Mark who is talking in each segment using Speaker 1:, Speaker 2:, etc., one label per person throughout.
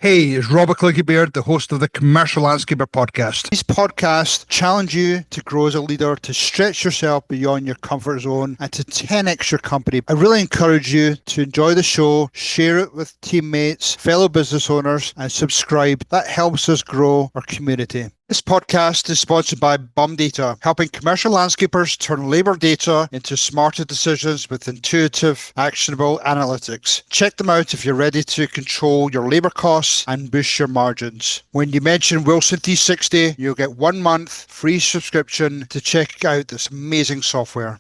Speaker 1: Hey, it's Robert Clickybeard, the host of the Commercial Landscaper podcast. These podcasts challenge you to grow as a leader, to stretch yourself beyond your comfort zone, and to 10x your company. I really encourage you to enjoy the show, share it with teammates, fellow business owners, and subscribe. That helps us grow our community. This podcast is sponsored by BUM Data, helping commercial landscapers turn labor data into smarter decisions with intuitive, actionable analytics. Check them out if you're ready to control your labor costs and boost your margins. When you mention Wilson T60, you'll get 1 month free subscription to check out this amazing software.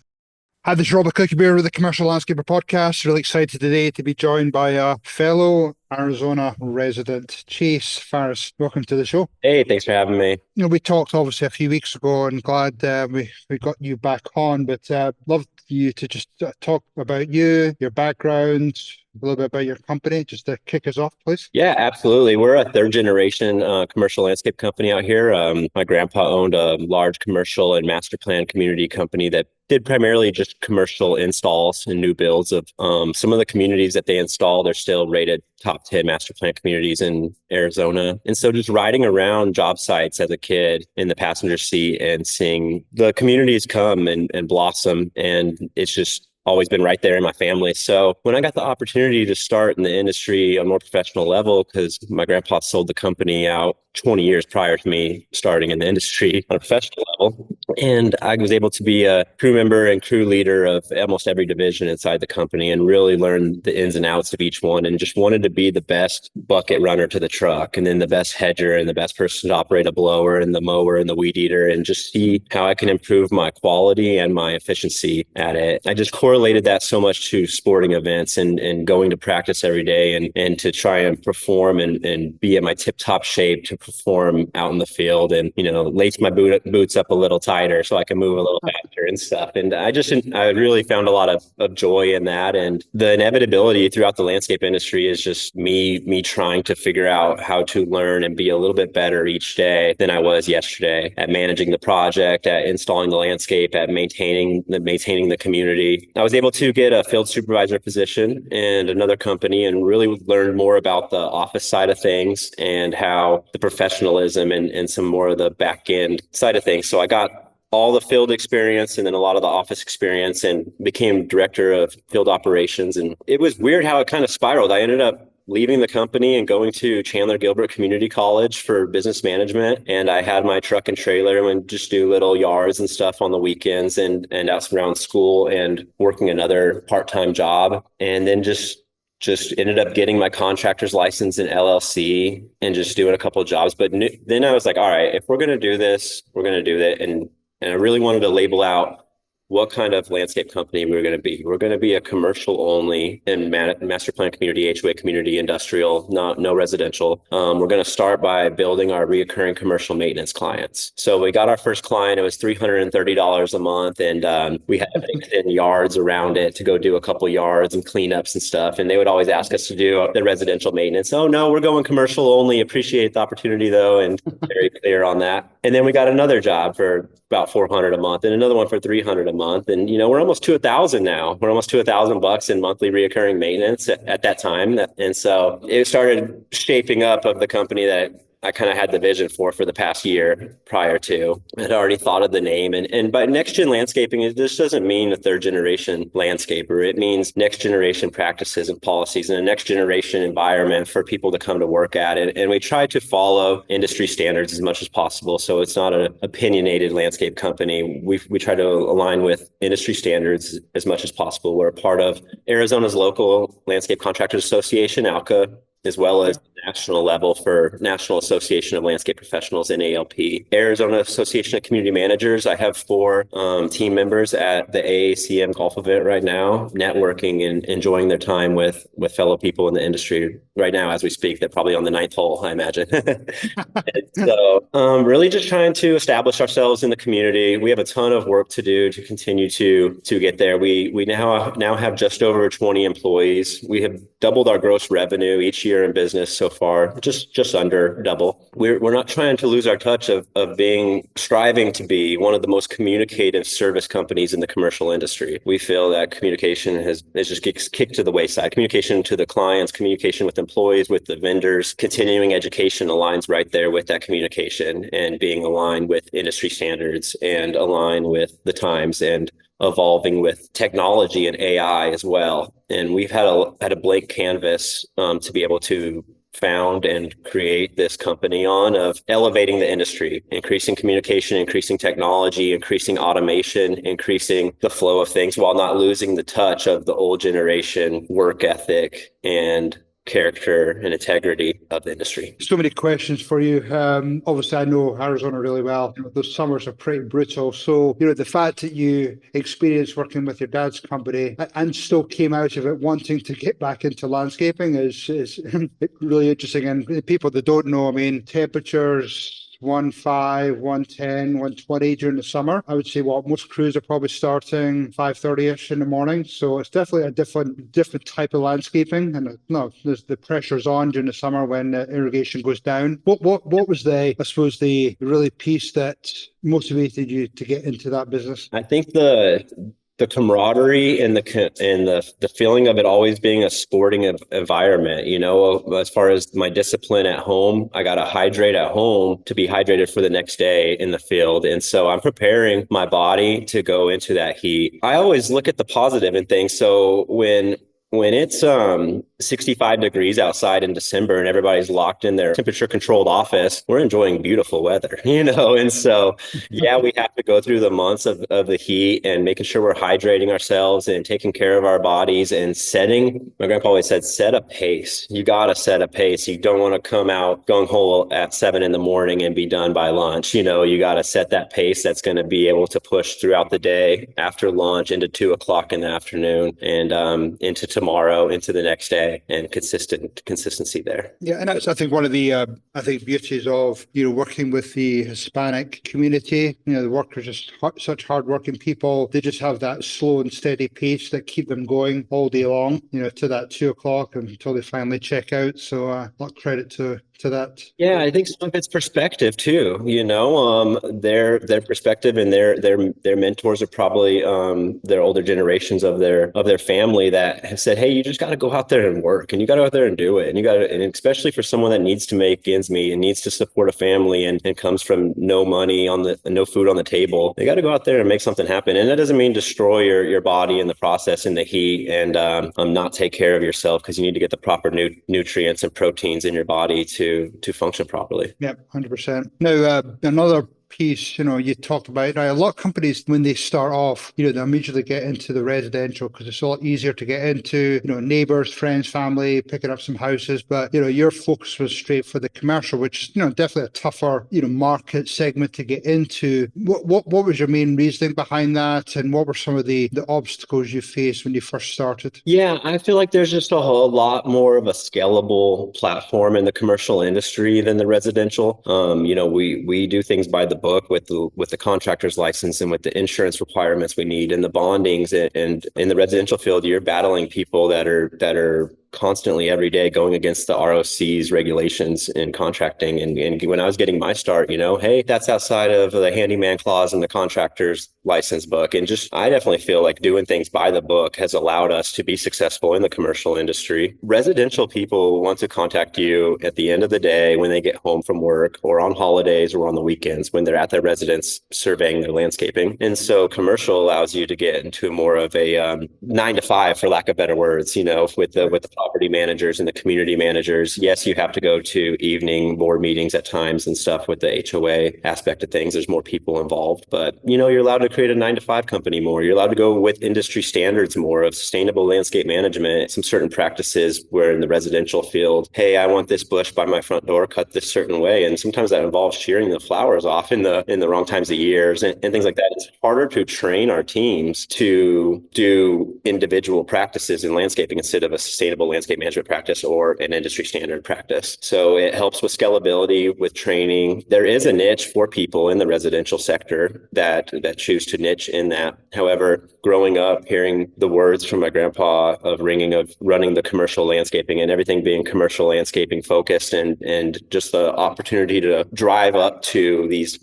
Speaker 1: Hi, this is Robert Clickybeard with the Commercial Landscaper podcast. Really excited today to be joined by a fellow Arizona resident, Chase Farris. Welcome to the show.
Speaker 2: Hey, thanks for having me.
Speaker 1: We talked obviously a few weeks ago, and glad we got you back on, but love you to just talk about you, your background, a little bit about your company, just to kick us off, please.
Speaker 2: Yeah, absolutely. We're a third generation commercial landscape company out here. My grandpa owned a large commercial and master plan community company that did primarily just commercial installs and new builds of some of the communities that they installed. They're still rated top 10 master plan communities in Arizona. And so just riding around job sites as a kid in the passenger seat and seeing the communities come and blossom. And it's just always been right there in my family. So when I got the opportunity to start in the industry on a more professional level, because my grandpa sold the company out 20 years prior to me starting in the industry on a professional level. And I was able to be a crew member and crew leader of almost every division inside the company and really learn the ins and outs of each one, and just wanted to be the best bucket runner to the truck, and then the best hedger and the best person to operate a blower and the mower and the weed eater, and just see how I can improve my quality and my efficiency at it. I just correlated that so much to sporting events and going to practice every day and to try and perform and be in my tip top shape to perform out in the field, and lace my boots up a little tighter so I can move a little faster and stuff. And I really found a lot of joy in that. And the inevitability throughout the landscape industry is just me trying to figure out how to learn and be a little bit better each day than I was yesterday at managing the project, at installing the landscape, at maintaining the community. I was able to get a field supervisor position in another company and really learn more about the office side of things and how the professionalism and some more of the back end side of things. So I got all the field experience and then a lot of the office experience and became director of field operations. And it was weird how it kind of spiraled. I ended up leaving the company and going to Chandler Gilbert Community College for business management. And I had my truck and trailer and would just do little yards and stuff on the weekends and out around school and working another part-time job. And then just ended up getting my contractor's license in LLC and just doing a couple of jobs. But then I was like, all right, if we're going to do this, we're going to do that. And I really wanted to label out what kind of landscape company we were going to be. We're going to be a commercial only and master plan community, HOA community, industrial, no residential. We're going to start by building our reoccurring commercial maintenance clients. So we got our first client. It was $330 a month. And we had fixed in yards around it to go do a couple yards and cleanups and stuff. And they would always ask us to do the residential maintenance. Oh, no, we're going commercial only. Appreciate the opportunity, though. And very clear on that. And then we got another job for about $400 a month and another one for $300 a month. And, we're almost to $1,000 now. We're almost to $1,000 in monthly reoccurring maintenance at that time. And so it started shaping up of the company that I kind of had the vision for the past year prior to. I'd already thought of the name. And by NexGen landscaping, this doesn't mean a third generation landscaper. It means next generation practices and policies and a next generation environment for people to come to work at. And we try to follow industry standards as much as possible. So it's not an opinionated landscape company. We try to align with industry standards as much as possible. We're a part of Arizona's local landscape contractors association, ALCA, as well as national level for National Association of Landscape Professionals, NALP. Arizona Association of Community Managers. I have 4 team members at the AACM golf event right now, networking and enjoying their time with fellow people in the industry right now as we speak. They're probably on the 9th hole, I imagine. So really just trying to establish ourselves in the community. We have a ton of work to do to continue to get there. We now have just over 20 employees. We have doubled our gross revenue each year in business so far, just under double. We're not trying to lose our touch of striving to be one of the most communicative service companies in the commercial industry. We feel that communication is just kicked to the wayside. Communication to the clients, communication with employees, with the vendors, continuing education aligns right there with that communication and being aligned with industry standards and aligned with the times and evolving with technology and AI as well. And we've had a blank canvas to be able to found and create this company on of elevating the industry, increasing communication, increasing technology, increasing automation, increasing the flow of things while not losing the touch of the old generation work ethic and character and integrity of the industry.
Speaker 1: So many questions for you. Obviously, I know Arizona really well. Those summers are pretty brutal. So, the fact that you experienced working with your dad's company and still came out of it wanting to get back into landscaping is really interesting. And people that don't know, I mean, temperatures 15, 110, 120 during the summer. I would say most crews are probably starting 5:30ish in the morning. So it's definitely a different type of landscaping. And the pressure's on during the summer when irrigation goes down. What was I suppose the really piece that motivated you to get into that business?
Speaker 2: I think the camaraderie and the feeling of it always being a sporting environment, as far as my discipline at home, I got to hydrate at home to be hydrated for the next day in the field. And so I'm preparing my body to go into that heat. I always look at the positive in things. So when it's 65 degrees outside in December and everybody's locked in their temperature controlled office, we're enjoying beautiful weather, And so, yeah, we have to go through the months of the heat and making sure we're hydrating ourselves and taking care of our bodies and my grandpa always said, set a pace. You got to set a pace. You don't want to come out gung ho at 7 a.m. and be done by lunch. You got to set that pace that's going to be able to push throughout the day after lunch into 2 o'clock in the afternoon and into tomorrow, into the next day. And consistency there.
Speaker 1: Yeah, and that's I think one of the beauties of working with the Hispanic community. The workers are such hardworking people. They just have that slow and steady pace that keep them going all day long. To that 2 o'clock until they finally check out. So a lot of credit to that.
Speaker 2: Yeah, I think some of it's perspective too. Their perspective and their mentors are probably their older generations of their family that have said, hey, you just got to go out there and work, and you got to go out there and do it, and especially for someone that needs to make ends meet and needs to support a family and comes from no food on the table, they got to go out there and make something happen. And that doesn't mean destroy your body in the process in the heat and not take care of yourself, because you need to get the proper nutrients and proteins in your body to function properly.
Speaker 1: Yeah, 100%. Now, another piece, you talked about a lot of companies when they start off, they immediately get into the residential because it's a lot easier to get into, neighbors, friends, family, picking up some houses. But, your focus was straight for the commercial, which, definitely a tougher, market segment to get into. What was your main reasoning behind that? And what were some of the obstacles you faced when you first started?
Speaker 2: Yeah, I feel like there's just a whole lot more of a scalable platform in the commercial industry than the residential. We do things by the book with the contractor's license and with the insurance requirements we need and the bondings. And in the residential field, you're battling people that are constantly every day going against the ROC's regulations in contracting. And when I was getting my start, hey, that's outside of the handyman clause in the contractor's license book. And I definitely feel like doing things by the book has allowed us to be successful in the commercial industry. Residential people want to contact you at the end of the day when they get home from work or on holidays or on the weekends when they're at their residence surveying their landscaping. And so commercial allows you to get into more of a 9 to 5, for lack of better words, with the property managers and the community managers. Yes, you have to go to evening board meetings at times and stuff with the HOA aspect of things. There's more people involved, but you're allowed to create a 9 to 5 company more. You're allowed to go with industry standards more of sustainable landscape management, some certain practices where in the residential field, hey, I want this bush by my front door cut this certain way. And sometimes that involves shearing the flowers off in the wrong times of years and things like that. It's harder to train our teams to do individual practices in landscaping instead of a sustainable landscape management practice or an industry standard practice. So it helps with scalability, with training. There is a niche for people in the residential sector that choose to niche in that. However, growing up, hearing the words from my grandpa of running the commercial landscaping and everything being commercial landscaping focused, and just the opportunity to drive up to these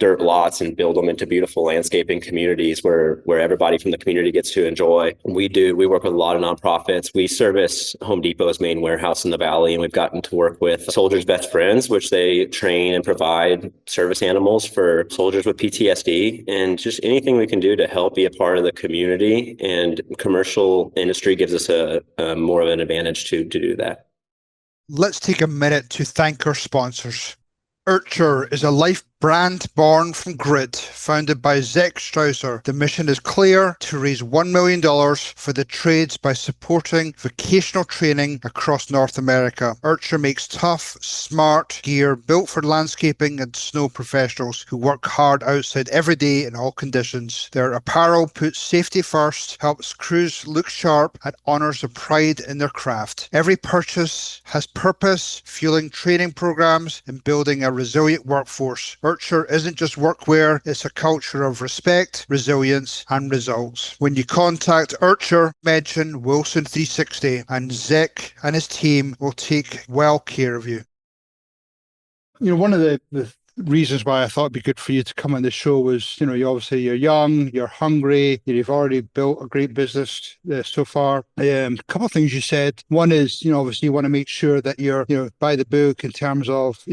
Speaker 2: dirt lots and build them into beautiful landscaping communities where everybody from the community gets to enjoy. We work with a lot of nonprofits. We service Home Depot's main warehouse in the valley, and we've gotten to work with Soldiers Best Friends, which they train and provide service animals for soldiers with PTSD, and just anything we can do to help be a part of the community. And commercial industry gives us a more of an advantage to do that.
Speaker 1: Let's take a minute to thank our sponsors. Urcher is a life brand born from grit, founded by Zach Strausser. The mission is clear: to raise $1 million for the trades by supporting vocational training across North America. Urcher makes tough, smart gear built for landscaping and snow professionals who work hard outside every day in all conditions. Their apparel puts safety first, helps crews look sharp, and honors the pride in their craft. Every purchase has purpose, fueling training programs and building a resilient workforce. Urcher isn't just workwear, it's a culture of respect, resilience, and results. When you contact Urcher, mention Wilson 360, and Zach and his team will take well care of you. One of the reasons why I thought it'd be good for you to come on the show was, you're young, you're hungry, you've already built a great business so far. A couple of things you said. One is, obviously you want to make sure that you're, by the book in terms of,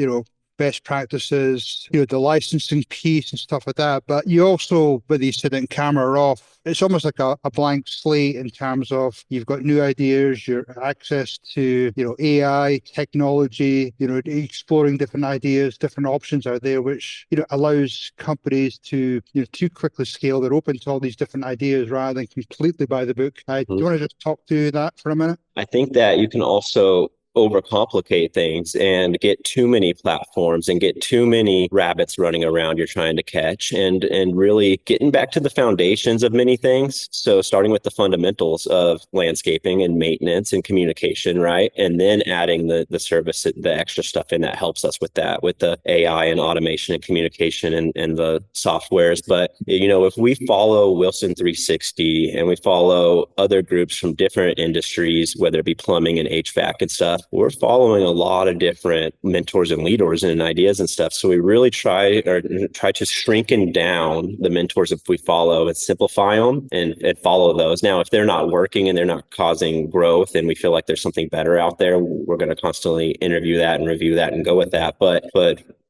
Speaker 1: best practices, the licensing piece and stuff like that. But you also, whether you sit in camera or off, it's almost like a blank slate in terms of you've got new ideas, your access to, AI, technology, exploring different ideas, different options out there, which, allows companies to, too quickly scale. They're open to all these different ideas rather than completely by the book. Do you want to just talk to that for a minute?
Speaker 2: I think that you can also overcomplicate things and get too many platforms and get too many rabbits running around you're trying to catch, and really getting back to the foundations of many things. So starting with the fundamentals of landscaping and maintenance and communication, right? And then adding the service, the extra stuff in that helps us with that, with the AI and automation and communication and the softwares. But, if we follow Wilson 360 and we follow other groups from different industries, whether it be plumbing and HVAC and stuff, we're following a lot of different mentors and leaders and ideas and stuff. So we really try to shrink down the mentors if we follow and simplify them and follow those. Now, if they're not working and they're not causing growth and we feel like there's something better out there, we're going to constantly interview that and review that and go with that. But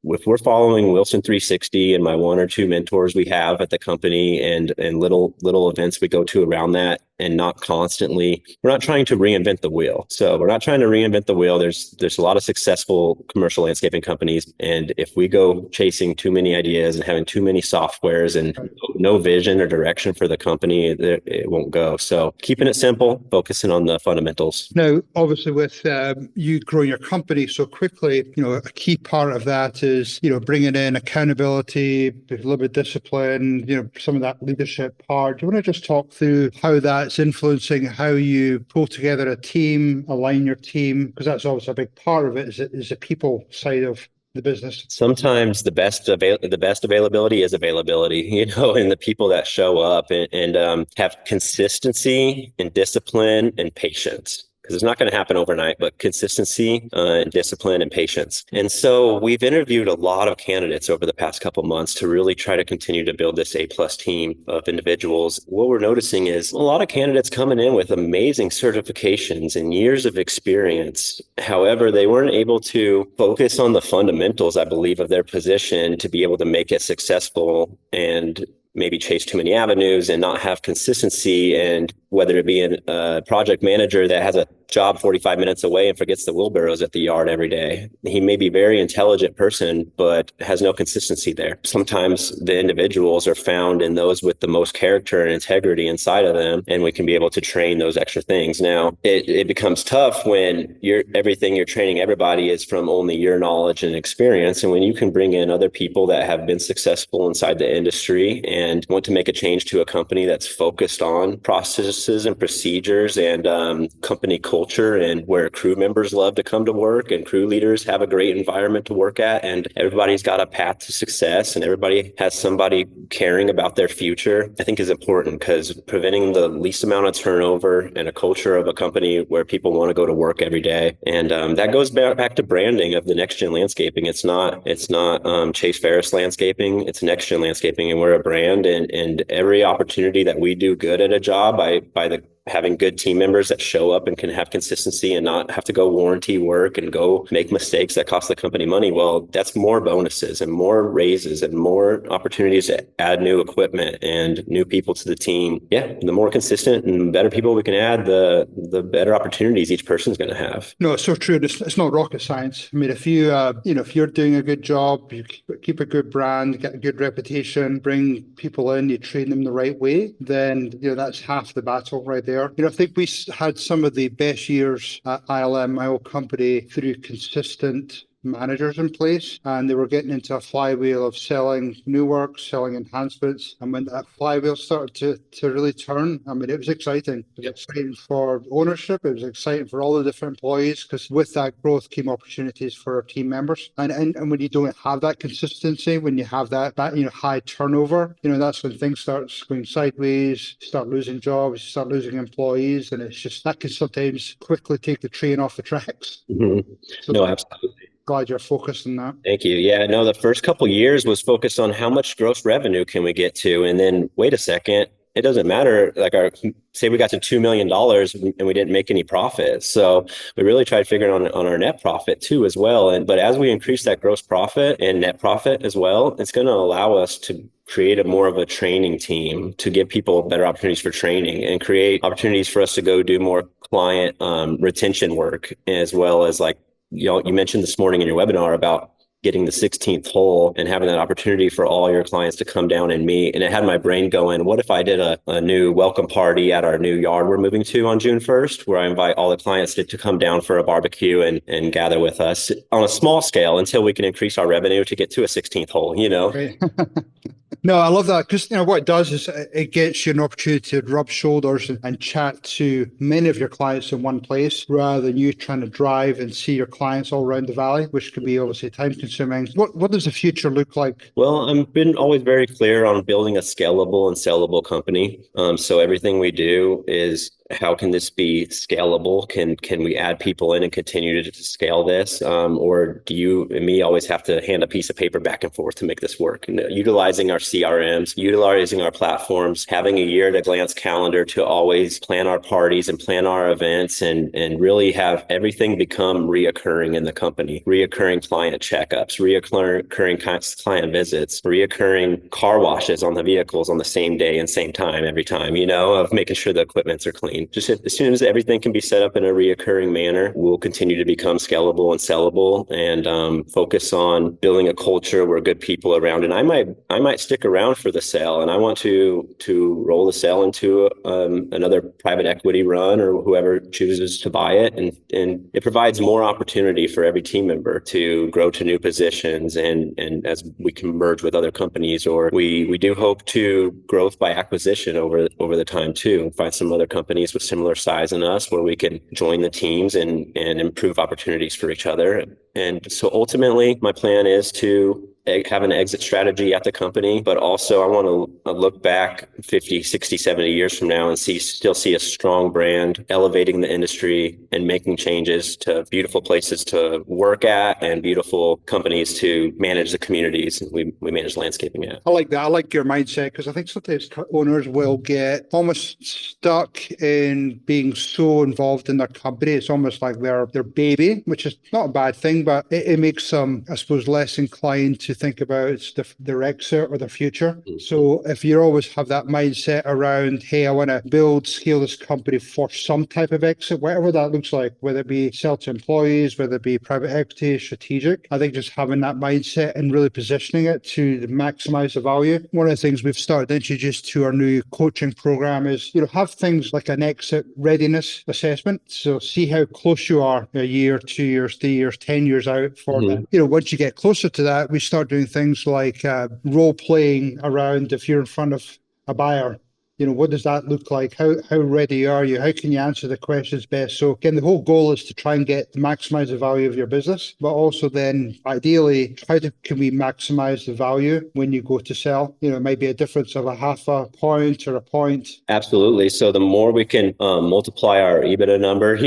Speaker 2: if we're following Wilson 360 and my one or two mentors we have at the company and little events we go to around that, and not constantly, we're not trying to reinvent the wheel. So we're not trying to reinvent the wheel. There's a lot of successful commercial landscaping companies. And if we go chasing too many ideas and having too many softwares and no vision or direction for the company, it won't go. So keeping it simple, focusing on the fundamentals.
Speaker 1: Now, obviously with you growing your company so quickly, a key part of that is, bringing in accountability, a little bit of discipline, some of that leadership part. Do you want to just talk through how that's influencing how you pull together a team, align your team? Because that's obviously a big part of it, is the people side of the business.
Speaker 2: Sometimes the best availability is availability, and the people that show up and have consistency and discipline and patience. Because it's not going to happen overnight, but consistency, and discipline and patience. And so we've interviewed a lot of candidates over the past couple of months to really try to continue to build this A+ team of individuals. What we're noticing is a lot of candidates coming in with amazing certifications and years of experience. However, they weren't able to focus on the fundamentals, I believe, of their position to be able to make it successful, and maybe chase too many avenues and not have consistency. And whether it be a project manager that has a job 45 minutes away and forgets the wheelbarrows at the yard every day. He may be a very intelligent person, but has no consistency there. Sometimes the individuals are found in those with the most character and integrity inside of them, and we can be able to train those extra things. Now, it becomes tough when everything you're training everybody is from only your knowledge and experience. And when you can bring in other people that have been successful inside the industry and want to make a change to a company that's focused on process processes and procedures and company culture, and where crew members love to come to work and crew leaders have a great environment to work at, and everybody's got a path to success and everybody has somebody caring about their future, I think is important, because preventing the least amount of turnover and a culture of a company where people want to go to work every day. And that goes back to branding of the NexGen landscaping. It's not Chase Farris landscaping, it's NexGen landscaping, and we're a brand, and every opportunity that we do good at a job by having good team members that show up and can have consistency and not have to go warranty work and go make mistakes that cost the company money. Well, that's more bonuses and more raises and more opportunities to add new equipment and new people to the team. Yeah, the more consistent and better people we can add, the better opportunities each person's going to have.
Speaker 1: No, it's so true. It's not rocket science. I mean, if you, if you're doing a good job, you keep a good brand, get a good reputation, bring people in, you train them the right way, then, that's half the battle right there. I think we had some of the best years at ILM, my old company, through consistent managers in place, and they were getting into a flywheel of selling new work, selling enhancements. And when that flywheel started to really turn, I mean, it was exciting. It was exciting for ownership. It was exciting for all the different employees, because with that growth came opportunities for our team members. And when you don't have that consistency, when you have that high turnover, that's when things start going sideways, you start losing jobs, you start losing employees, and it's just that can sometimes quickly take the train off the tracks.
Speaker 2: Mm-hmm.
Speaker 1: So
Speaker 2: no, absolutely.
Speaker 1: Glad you're focused on that.
Speaker 2: Thank you. Yeah, no, the first couple of years was focused on how much gross revenue can we get to, and then wait a second, it doesn't matter. Like say we got to $2 million and we didn't make any profit. So we really tried figuring on our net profit too as well. But as we increase that gross profit and net profit as well, it's going to allow us to create more of a training team to give people better opportunities for training and create opportunities for us to go do more client retention work, as well as you mentioned this morning in your webinar about getting the 16th hole and having that opportunity for all your clients to come down and meet. And it had my brain going, what if I did a new welcome party at our new yard we're moving to on June 1st, where I invite all the clients to come down for a barbecue and gather with us on a small scale until we can increase our revenue to get to a 16th hole,
Speaker 1: Right. No, I love that, because what it does is it gets you an opportunity to rub shoulders and chat to many of your clients in one place, rather than you trying to drive and see your clients all around the valley, which can be obviously time consuming. What does the future look like?
Speaker 2: Well, I've been always very clear on building a scalable and sellable company. So everything we do is, how can this be scalable? Can we add people in and continue to scale this? Or do you and me always have to hand a piece of paper back and forth to make this work? And utilizing our CRMs, utilizing our platforms, having a year-at-a-glance calendar to always plan our parties and plan our events, and really have everything become reoccurring in the company. Reoccurring client checkups, reoccurring client visits, reoccurring car washes on the vehicles on the same day and same time every time, of making sure the equipments are clean. Just as soon as everything can be set up in a reoccurring manner, we'll continue to become scalable and sellable, and focus on building a culture where good people around. And I might stick around for the sale, and I want to roll the sale into another private equity run, or whoever chooses to buy it, and it provides more opportunity for every team member to grow to new positions, and as we can merge with other companies, or we do hope to growth by acquisition over the time too, find some other companies with similar size in us where we can join the teams and improve opportunities for each other. And so ultimately, my plan is to have an exit strategy at the company, but also I want to look back 50, 60, 70 years from now and still see a strong brand elevating the industry and making changes to beautiful places to work at and beautiful companies to manage the communities we manage landscaping at.
Speaker 1: I like that. I like your mindset, because I think sometimes owners will get almost stuck in being so involved in their company. It's almost like their baby, which is not a bad thing, but it makes them, I suppose, less inclined to think about their exit or their future. Mm-hmm. So if you always have that mindset around, hey, I want to scale this company for some type of exit, whatever that looks like, whether it be sell to employees, whether it be private equity, strategic, I think just having that mindset and really positioning it to maximize the value. One of the things we've started to introduce to our new coaching program is, have things like an exit readiness assessment. So see how close you are a year, 2 years, 3 years, 10 years out for that. Once you get closer to that, we start doing things like role playing around if you're in front of a buyer. what does that look like? How ready are you? How can you answer the questions best? So again, the whole goal is to try and maximize the value of your business, but also then ideally, can we maximize the value when you go to sell? It might be a difference of a half a point or a point.
Speaker 2: Absolutely. So the more we can multiply our EBITDA number,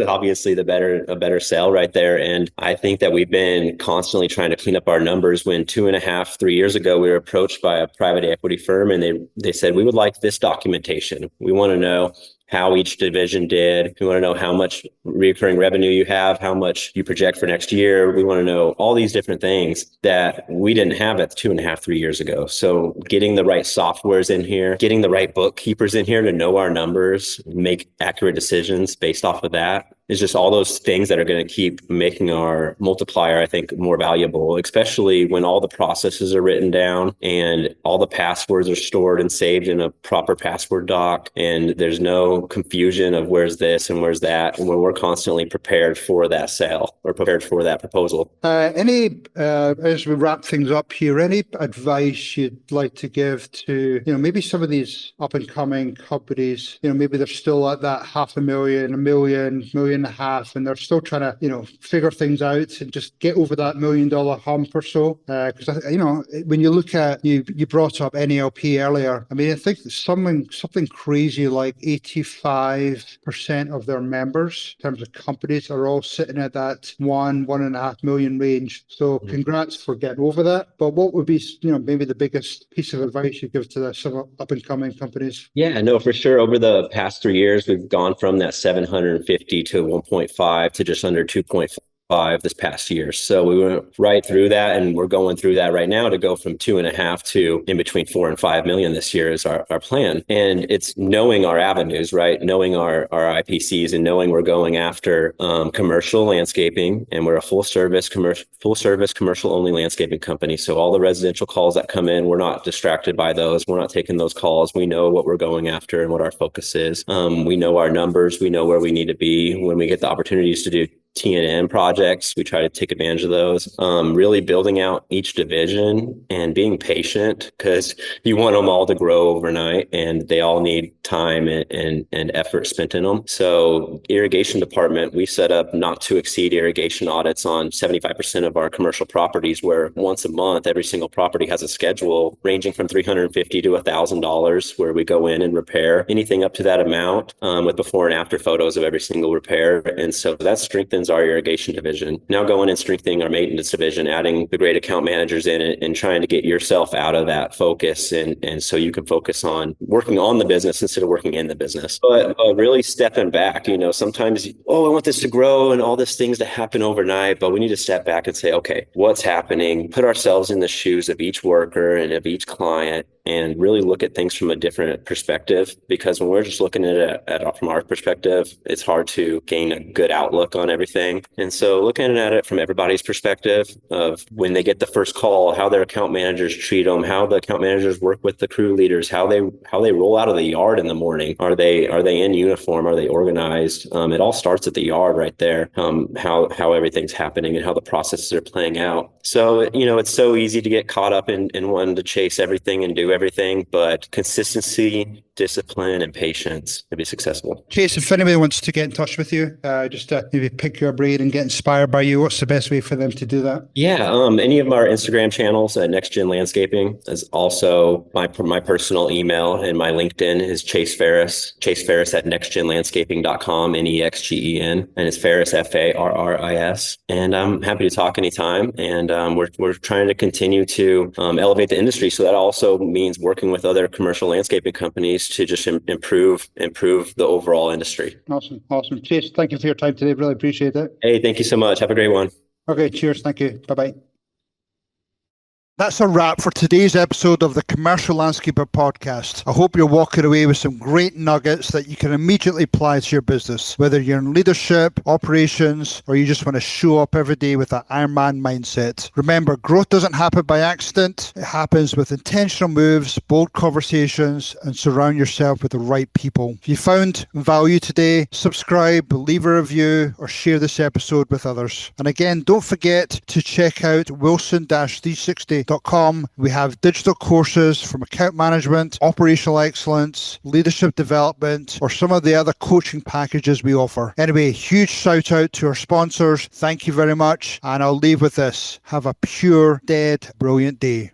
Speaker 2: obviously a better sale right there. And I think that we've been constantly trying to clean up our numbers. When 2.5, 3 years ago, we were approached by a private equity firm, and they said, we would like this documentation. We want to know how each division did. We want to know how much recurring revenue you have, how much you project for next year. We want to know all these different things that we didn't have at 2.5, 3 years ago. So getting the right softwares in here, getting the right bookkeepers in here to know our numbers, make accurate decisions based off of that, is just all those things that are going to keep making our multiplier, I think, more valuable, especially when all the processes are written down and all the passwords are stored and saved in a proper password doc. And there's no confusion of where's this and where's that. And when we're constantly prepared for that sale or prepared for that proposal.
Speaker 1: As we wrap things up here, any advice you'd like to give to, maybe some of these up and coming companies, maybe they're still at that 500,000, $1 million, $1.5 million, and they're still trying to, figure things out and just get over that $1 million hump or so. Because, when you look at, you brought up NLP earlier. I mean, I think something crazy like 85% of their members in terms of companies are all sitting at that 1.5 million range. So congrats for getting over that. But what would be, maybe the biggest piece of advice you give to some up and coming companies?
Speaker 2: Yeah, no, for sure. Over the past 3 years, we've gone from that 750 to 1.5 to just under 2.5 this past year. So we went right through that, and we're going through that right now to go from 2.5 to in between 4 and 5 million this year is our plan. And it's knowing our avenues, right? Knowing our IPCs and knowing we're going after commercial landscaping, and we're a full service commercial only landscaping company. So all the residential calls that come in, we're not distracted by those. We're not taking those calls. We know what we're going after and what our focus is. We know our numbers. We know where we need to be. When we get the opportunities to do T&M projects, we try to take advantage of those. Really building out each division and being patient, because you want them all to grow overnight, and they all need time and effort spent in them. So irrigation department, we set up not to exceed irrigation audits on 75% of our commercial properties, where once a month, every single property has a schedule ranging from $350 to $1,000, where we go in and repair anything up to that amount with before and after photos of every single repair. And so that strengthens our irrigation division. Now going and strengthening our maintenance division, adding the great account managers in it, and trying to get yourself out of that focus, and so you can focus on working on the business instead of working in the business. But really stepping back, sometimes, I want this to grow and all these things to happen overnight, but we need to step back and say, okay, what's happening? Put ourselves in the shoes of each worker and of each client, and really look at things from a different perspective. Because when we're just looking at it from our perspective, it's hard to gain a good outlook on everything. And so looking at it from everybody's perspective of when they get the first call, how their account managers treat them, how the account managers work with the crew leaders, how they roll out of the yard in the morning. Are they in uniform? Are they organized? It all starts at the yard right there. How everything's happening and how the processes are playing out. So, it's so easy to get caught up in wanting to chase everything and do everything, but consistency, discipline, and patience to be successful.
Speaker 1: Chase, if anybody wants to get in touch with you, just to maybe pick your brain and get inspired by you, what's the best way for them to do that?
Speaker 2: Yeah, any of our Instagram channels at NexGen Landscaping is also my personal email, and my LinkedIn is Chase Farris at nexgenlandscaping.com, NEXGEN, and it's Farris, FARRIS. And I'm happy to talk anytime. And we're trying to continue to elevate the industry. So that also means working with other commercial landscaping companies to just improve the overall industry.
Speaker 1: Awesome. Chase, thank you for your time today. Really appreciate it.
Speaker 2: Hey, thank you so much. Have a great one.
Speaker 1: Okay, cheers. Thank you. Bye-bye. That's a wrap for today's episode of the Commercial Landscaper Podcast. I hope you're walking away with some great nuggets that you can immediately apply to your business, whether you're in leadership, operations, or you just want to show up every day with that Ironman mindset. Remember, growth doesn't happen by accident. It happens with intentional moves, bold conversations, and surround yourself with the right people. If you found value today, subscribe, leave a review, or share this episode with others. And again, don't forget to check out Wilson-360 redefine.com. We have digital courses from account management, operational excellence, leadership development, or some of the other coaching packages we offer. Anyway, huge shout out to our sponsors. Thank you very much. And I'll leave with this. Have a pure, dead, brilliant day.